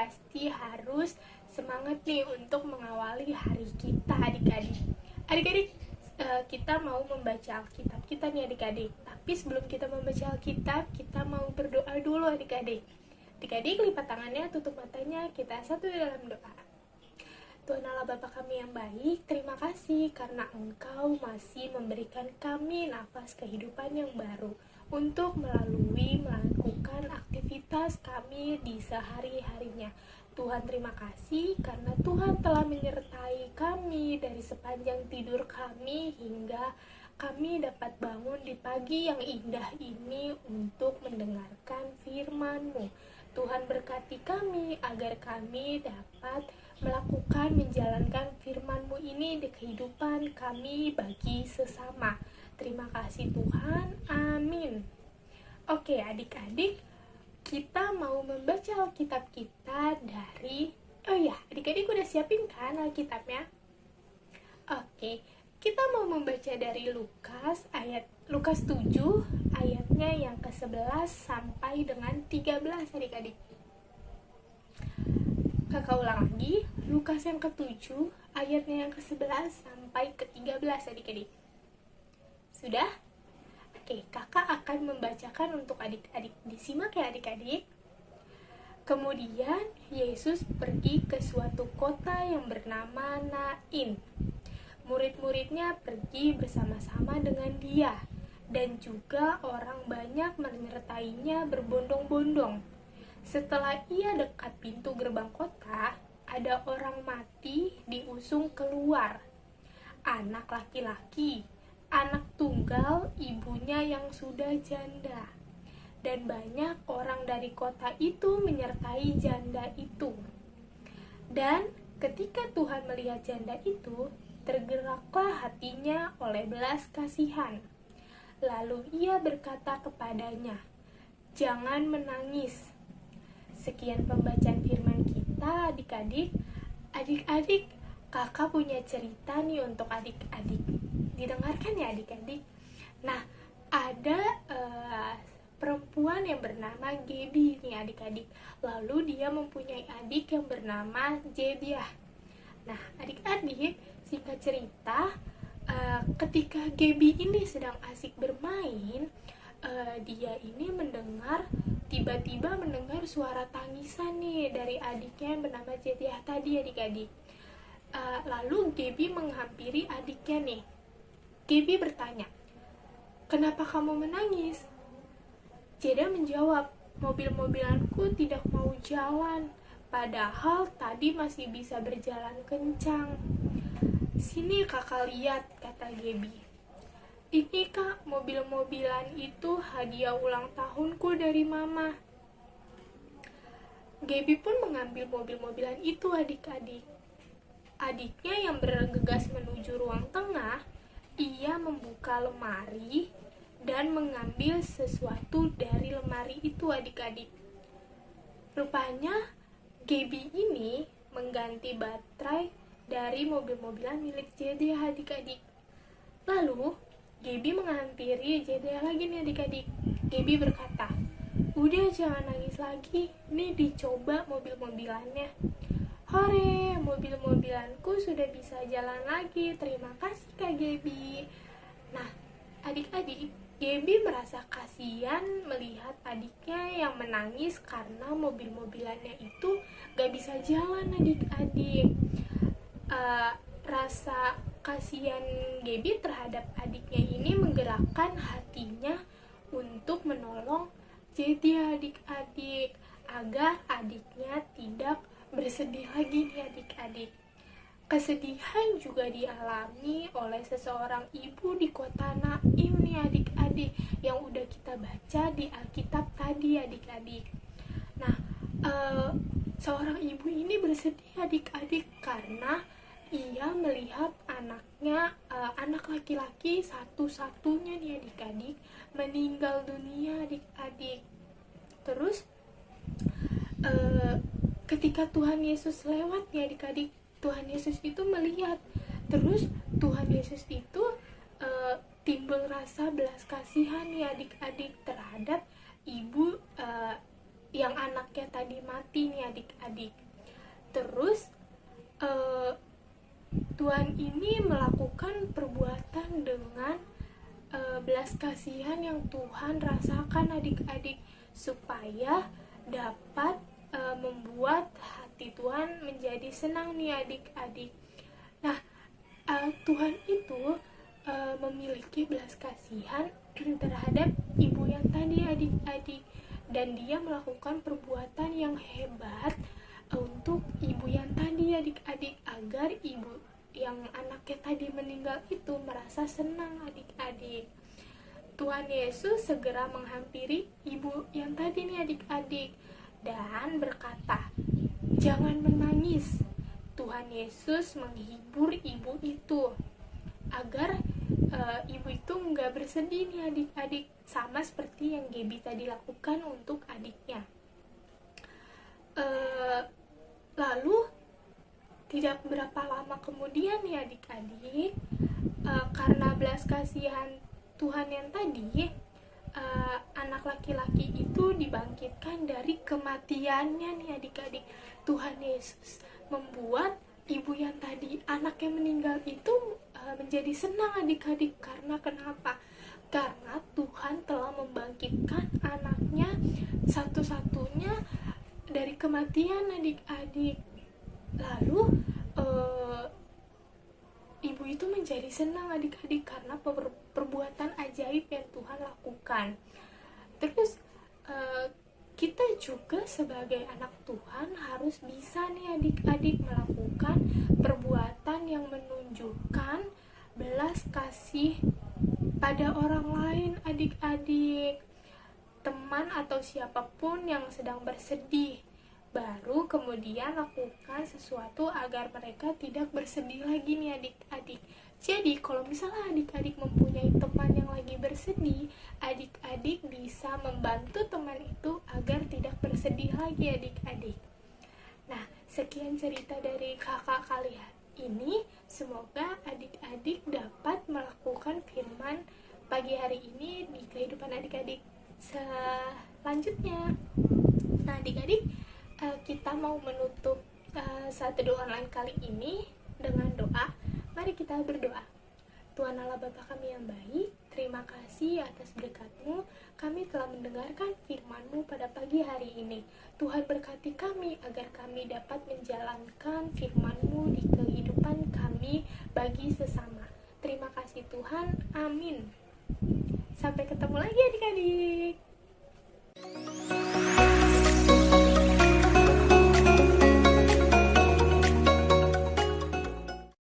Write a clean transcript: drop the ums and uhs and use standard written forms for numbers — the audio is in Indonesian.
pasti harus semangat nih untuk mengawali hari kita adik-adik. Adik-adik, kita mau membaca Alkitab kita nih adik-adik. Tapi sebelum kita membaca Alkitab, kita mau berdoa dulu adik-adik. Adik-adik lipat tangannya, tutup matanya, kita satu dalam doa. Tuhan Allah Bapa kami yang baik, terima kasih karena Engkau masih memberikan kami nafas kehidupan yang baru untuk melakukan aktivitas kami di sehari-harinya. Tuhan terima kasih karena Tuhan telah menyertai kami dari sepanjang tidur kami hingga kami dapat bangun di pagi yang indah ini untuk mendengarkan firman-Mu. Tuhan berkati kami agar kami dapat menjalankan firman-Mu ini di kehidupan kami bagi sesama. Terima kasih Tuhan, amin. Oke adik-adik, kita mau membaca Alkitab kita dari adik-adik udah siapin kan Alkitabnya? Oke, kita mau membaca dari Lukas 7 ayatnya yang ke-11 sampai dengan 13 adik-adik. Kakak ulang lagi, Lukas yang ke-7 ayatnya yang ke-11 sampai ke-13 adik-adik. Sudah? Oke, kakak akan membacakan untuk adik-adik. Disimak ya adik-adik. Kemudian Yesus pergi ke suatu kota yang bernama Nain. Murid-muridnya pergi bersama-sama dengan dia, dan juga orang banyak menyertainya berbondong-bondong. Setelah ia dekat pintu gerbang kota, ada orang mati diusung keluar. Anak laki-laki, anak tunggal ibunya yang sudah janda. Dan banyak orang dari kota itu menyertai janda itu. Dan ketika Tuhan melihat janda itu, tergeraklah hatinya oleh belas kasihan. Lalu ia berkata kepadanya, "Jangan menangis." Sekian pembacaan firman kita adik-adik. Adik-adik, kakak punya cerita nih untuk adik-adik. Didengarkan ya adik-adik. Nah, ada perempuan yang bernama Gaby nih adik-adik. Lalu dia mempunyai adik yang bernama Jebiah. Nah, adik-adik, singkat cerita, ketika Gaby ini sedang asik bermain, dia ini tiba-tiba mendengar suara tangisan nih dari adiknya yang bernama Jebiah tadi adik-adik. Lalu Gaby menghampiri adiknya nih. Gaby bertanya, "Kenapa kamu menangis?" Jeda menjawab, "Mobil-mobilanku tidak mau jalan, padahal tadi masih bisa berjalan kencang." "Sini kakak lihat," kata Gaby. "Ini kak, mobil-mobilan itu hadiah ulang tahunku dari mama." Gaby pun mengambil mobil-mobilan itu adik-adik. Adiknya yang bergegas menuju ruang tengah, ia membuka lemari dan mengambil sesuatu dari lemari itu adik-adik. Rupanya Gaby ini mengganti baterai dari mobil-mobilan milik Jedia adik-adik. Lalu Gaby menghampiri Jedia lagi nih adik-adik. Gaby berkata, "Udah jangan nangis lagi, nih dicoba mobil-mobilannya." "Hore, mobil-mobilanku sudah bisa jalan lagi, terima kasih Kak Gaby." Nah, adik-adik, Gaby merasa kasihan melihat adiknya yang menangis karena mobil-mobilannya itu gak bisa jalan adik-adik. Rasa kasihan Gaby terhadap adiknya ini menggerakkan hatinya untuk menolong jadi adik-adik agar adiknya tidak bersedih lagi nih adik-adik. Kesedihan juga dialami oleh seseorang ibu di kota Naim nih adik-adik yang udah kita baca di Alkitab tadi adik-adik. Nah, seorang ibu ini bersedih adik-adik karena ia melihat anaknya, anak laki-laki satu-satunya nih adik-adik meninggal dunia adik-adik. Terus ketika Tuhan Yesus lewat nih adik-adik, Tuhan Yesus itu melihat, terus Tuhan Yesus itu timbul rasa belas kasihan ya adik-adik terhadap ibu yang anaknya tadi mati nih adik-adik. Terus Tuhan ini melakukan perbuatan dengan belas kasihan yang Tuhan rasakan adik-adik, supaya dapat membuat hati Tuhan menjadi senang nih adik-adik. Nah, Tuhan itu memiliki belas kasihan terhadap ibu yang tadi adik-adik, dan dia melakukan perbuatan yang hebat untuk ibu yang tadi adik-adik, agar ibu yang anaknya tadi meninggal itu merasa senang adik-adik. Tuhan Yesus segera menghampiri ibu yang tadi nih adik-adik dan berkata, "Jangan menangis." Tuhan Yesus menghibur ibu itu agar ibu itu nggak bersedih nih adik-adik, sama seperti yang Gaby tadi lakukan untuk adiknya. Lalu tidak berapa lama kemudian nih adik-adik, karena belas kasihan Tuhan yang tadi, anak laki-laki itu dibangkitkan dari kematiannya nih adik-adik. Tuhan Yesus membuat ibu yang tadi anaknya meninggal itu menjadi senang adik-adik. Karena kenapa? Karena Tuhan telah membangkitkan anaknya satu-satunya dari kematian adik-adik. Lalu ibu itu menjadi senang adik-adik karena perbuatan ajaib yang Tuhan lakukan. Terus kita juga sebagai anak Tuhan harus bisa nih adik-adik melakukan perbuatan yang menunjukkan belas kasih pada orang lain adik-adik, teman atau siapapun yang sedang bersedih. Baru kemudian lakukan sesuatu agar mereka tidak bersedih lagi nih adik-adik. Jadi kalau misalnya adik-adik mempunyai teman yang lagi bersedih, adik-adik bisa membantu teman itu agar tidak bersedih lagi adik-adik. Nah, sekian cerita dari kakak kalian ini. Semoga adik-adik dapat melakukan firman pagi hari ini di kehidupan adik-adik selanjutnya. Nah adik-adik, kita mau menutup satu doa online kali ini dengan doa. Mari kita berdoa. Tuhan Allah Bapa kami yang baik, terima kasih atas berkat-Mu. Kami telah mendengarkan firman-Mu pada pagi hari ini. Tuhan berkati kami agar kami dapat menjalankan firman-Mu di kehidupan kami bagi sesama. Terima kasih Tuhan, amin. Sampai ketemu lagi adik-adik.